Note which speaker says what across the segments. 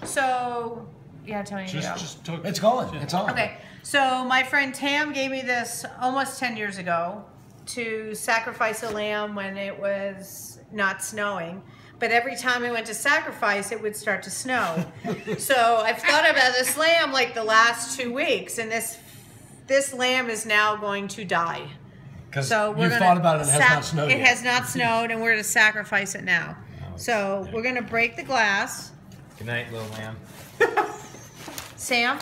Speaker 1: So, yeah, tell me.
Speaker 2: Just talk.
Speaker 3: It's going. It's on.
Speaker 1: Okay, so my friend Tam gave me this almost 10 years ago to sacrifice a lamb when it was not snowing. But every time I went to sacrifice, it would start to snow. So I've thought about this lamb like the last 2 weeks, and this lamb is now going to die.
Speaker 3: Because
Speaker 1: so
Speaker 3: you've thought about it and it has not snowed
Speaker 1: yet.
Speaker 3: It
Speaker 1: has not snowed, and we're going to sacrifice it now. So we're going to break the glass.
Speaker 4: Good night, little lamb.
Speaker 1: Sam?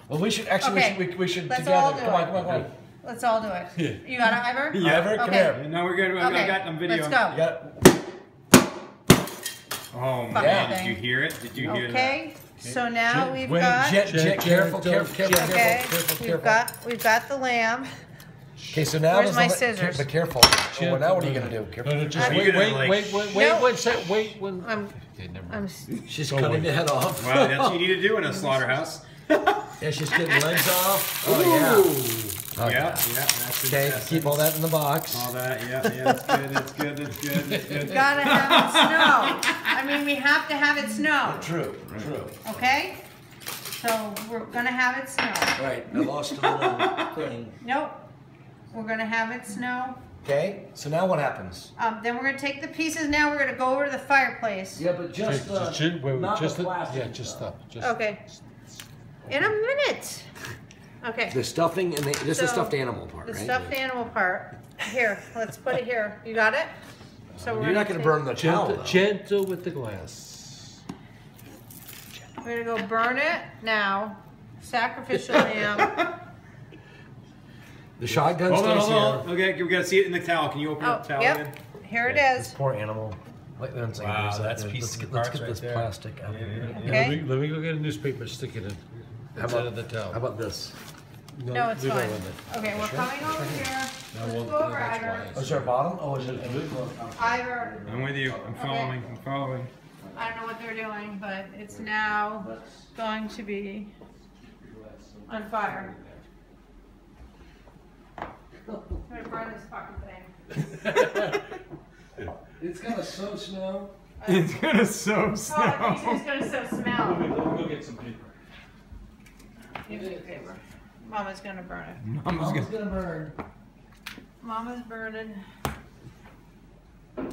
Speaker 3: Well, we should actually, we should
Speaker 1: Let's
Speaker 3: together.
Speaker 1: all do
Speaker 3: Come on,
Speaker 1: it.
Speaker 3: come on, come on.
Speaker 1: Let's all do it.
Speaker 3: Yeah.
Speaker 1: You got it, Ivor?
Speaker 3: Yeah. Ivor, come here.
Speaker 4: No, we're good. I got on video.
Speaker 1: Let's go.
Speaker 3: You got it?
Speaker 4: Oh,
Speaker 1: Fuck
Speaker 4: man.
Speaker 1: that
Speaker 4: Did you hear it? Did you hear that?
Speaker 1: Okay. So now we've got.
Speaker 3: Careful.
Speaker 1: Okay. We've got the lamb.
Speaker 3: Okay, so now
Speaker 1: where's my scissors?
Speaker 3: But careful. Oh, now what are you gonna do? Careful.
Speaker 2: No, just wait.
Speaker 3: She's cutting the head off.
Speaker 4: Wow, that's what you need to do in a slaughterhouse.
Speaker 3: Yeah, she's getting legs off. Oh yeah.
Speaker 4: Yeah. That's
Speaker 3: okay,
Speaker 4: it.
Speaker 3: keep all that in the box.
Speaker 4: All that, yeah. That's good.
Speaker 1: We've gotta have it snow. I mean, we have to have it snow.
Speaker 3: True.
Speaker 1: Okay? So we're gonna have it snow.
Speaker 3: Right, I lost a little thing.
Speaker 1: Nope. We're gonna have it snow.
Speaker 3: Okay, so now what happens?
Speaker 1: Then we're gonna take the pieces. Now we're gonna go over to the fireplace.
Speaker 3: Yeah, but just
Speaker 2: stop.
Speaker 1: Okay. In a minute. Okay.
Speaker 3: The stuffing and this is the stuffed animal part,
Speaker 1: the
Speaker 3: right?
Speaker 1: The stuffed animal part. Here, let's put it here. You got it? So
Speaker 3: you're not gonna burn the towel.
Speaker 2: Gentle with the glass.
Speaker 1: We're gonna go burn it now. Sacrificial lamb.
Speaker 3: The shotgun stays here.
Speaker 4: Okay, we gotta see it in the towel. Can you open up the towel again?
Speaker 1: Here it is.
Speaker 3: This poor animal.
Speaker 4: Wow, that's pieces of
Speaker 3: Let's
Speaker 4: parts
Speaker 3: get this
Speaker 4: right there.
Speaker 3: plastic out here.
Speaker 1: Okay.
Speaker 2: Let me go get a newspaper, stick it in. Instead of the towel.
Speaker 3: How about this?
Speaker 1: No, it's fine. Okay, we're coming over here. Let's go over, Ivor.
Speaker 3: Oh, is there a bottom? Oh, is it?
Speaker 1: Ivor.
Speaker 4: I'm with you. I'm following. I'm following.
Speaker 1: I don't know what they're doing, but it's now going to be on fire. I'm gonna burn this fucking thing.
Speaker 3: It's gonna sow snow.
Speaker 4: It's gonna sow snow.
Speaker 1: Oh, I think it's gonna sow smell.
Speaker 2: Let me go get some paper.
Speaker 1: Give me the paper. Mama's gonna burn it.
Speaker 4: Mama's
Speaker 3: gonna burn.
Speaker 1: Mama's burning.
Speaker 3: Are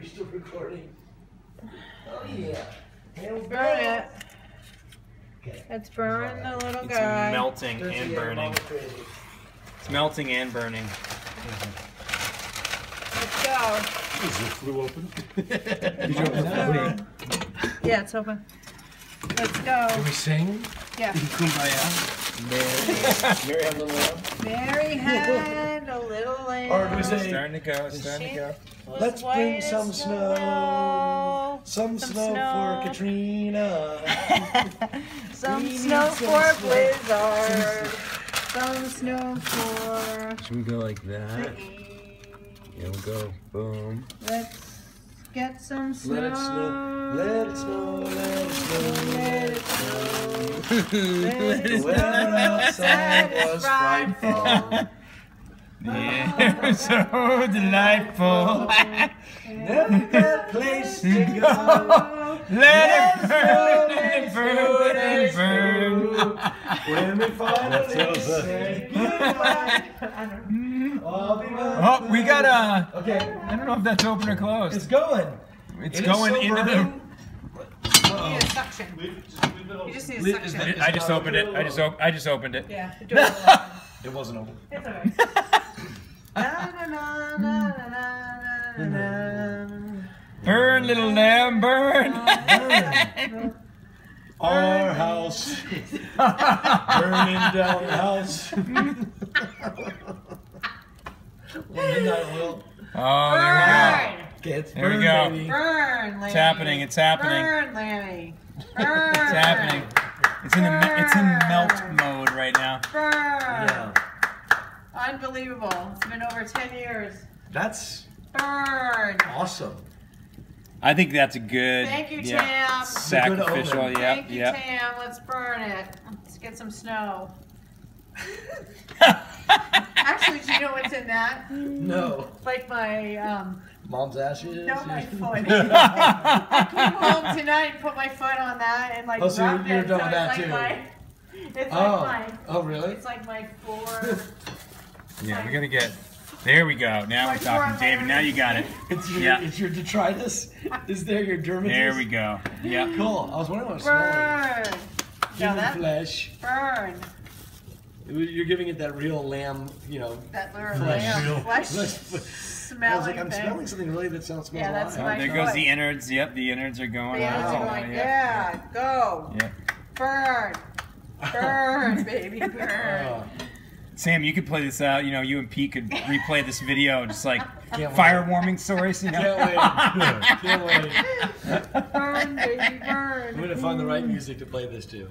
Speaker 3: you still recording? Oh yeah.
Speaker 1: Burn it.
Speaker 3: Okay.
Speaker 1: Let's burn the little
Speaker 4: It's
Speaker 1: guy.
Speaker 4: melting and burning. It's melting and burning.
Speaker 1: Let's go.
Speaker 2: Is the flue open?
Speaker 3: Did you open that?
Speaker 1: Yeah, it's open. Let's go.
Speaker 3: Can we sing?
Speaker 1: Yeah.
Speaker 3: Mary had a little lamb.
Speaker 1: Mary had a little lamb.
Speaker 3: Or do we say,
Speaker 4: It's starting to go. It's starting to go.
Speaker 3: let's bring some snow. Some snow for Katrina.
Speaker 1: Some snow for Blizzard. Some snow for...
Speaker 4: Should we go like that? Yeah, we'll go. Boom.
Speaker 1: Let's get some snow.
Speaker 3: Let it snow. Let it snow. Let it snow.
Speaker 1: Let it snow.
Speaker 3: The weather outside was frightful.
Speaker 4: Yeah, so delightful.
Speaker 3: Never got a place to go.
Speaker 4: Let it burn, let it burn, let it burn.
Speaker 3: When we finally say goodbye, I'll be back.
Speaker 4: Oh, we got a.
Speaker 3: Okay,
Speaker 4: I don't know if that's open or closed.
Speaker 3: it's going.
Speaker 4: It's
Speaker 3: It is
Speaker 4: going
Speaker 3: so
Speaker 4: into
Speaker 3: burning.
Speaker 1: You need a suction. You just need a suction.
Speaker 4: the. I just opened it. I just opened it.
Speaker 1: Yeah, the door is open.
Speaker 3: It wasn't open.
Speaker 1: It's alright.
Speaker 4: Burn, little lamb, burn.
Speaker 3: Our house. Burning down the house. Midnight will.
Speaker 4: Oh, there we go.
Speaker 3: Okay, it's
Speaker 4: There we
Speaker 3: burn,
Speaker 4: go.
Speaker 3: baby.
Speaker 1: Burn, Lammy.
Speaker 4: It's happening. It's happening.
Speaker 1: Burn, Lammy. Burn.
Speaker 4: It's happening. It's in melt mode right now.
Speaker 1: Burn.
Speaker 3: Yeah.
Speaker 1: Unbelievable. It's been over 10 years.
Speaker 3: That's
Speaker 1: Burn.
Speaker 3: awesome.
Speaker 4: I think that's a good.
Speaker 1: Thank you,
Speaker 4: yeah,
Speaker 1: Tam.
Speaker 4: sacrificial.
Speaker 3: Good omen.
Speaker 4: Yep,
Speaker 1: Thank you,
Speaker 4: yep.
Speaker 1: Tam. Let's burn it. Let's get some snow. Actually, do you know what's in that?
Speaker 3: No.
Speaker 1: Like my,
Speaker 3: Mom's ashes?
Speaker 1: no, my foot. I came home tonight and put my foot on that and like
Speaker 3: Oh, so
Speaker 1: rubbed
Speaker 3: you're
Speaker 1: it.
Speaker 3: done
Speaker 1: So
Speaker 3: with that
Speaker 1: it's
Speaker 3: too.
Speaker 1: like it's
Speaker 3: Oh.
Speaker 1: like my,
Speaker 3: Oh, really?
Speaker 1: it's like my floor.
Speaker 4: Yeah, we're gonna get. There we go. Now we're talking, David. Now you got it.
Speaker 3: It's your detritus? Is there your dermatitis?
Speaker 4: There we go. Yep.
Speaker 3: Cool. I was wondering what it smelled like.
Speaker 1: Burn.
Speaker 3: Human
Speaker 1: that
Speaker 3: flesh.
Speaker 1: burn.
Speaker 3: You're giving it that real lamb,
Speaker 1: That little
Speaker 3: Flesh.
Speaker 1: lamb flesh
Speaker 3: I
Speaker 1: smelling
Speaker 3: was like, I'm
Speaker 1: thing.
Speaker 3: smelling something really that smells
Speaker 1: Yeah, that's
Speaker 3: alive.
Speaker 1: my
Speaker 4: There goes the innards. Yep, the innards are going.
Speaker 1: The innards
Speaker 4: out.
Speaker 1: are going,
Speaker 4: Yep.
Speaker 1: yeah, go.
Speaker 4: Yep.
Speaker 1: Burn. Burn, baby, burn.
Speaker 3: Oh,
Speaker 4: Sam, you could play this out. You know, you and Pete could replay this video, just like
Speaker 3: Can't
Speaker 4: fire
Speaker 3: wait.
Speaker 4: warming stories. You know?
Speaker 3: Can't wait. Can't wait.
Speaker 1: Burn, baby,
Speaker 3: I'm
Speaker 1: burn.
Speaker 3: going to find the right music to play this to.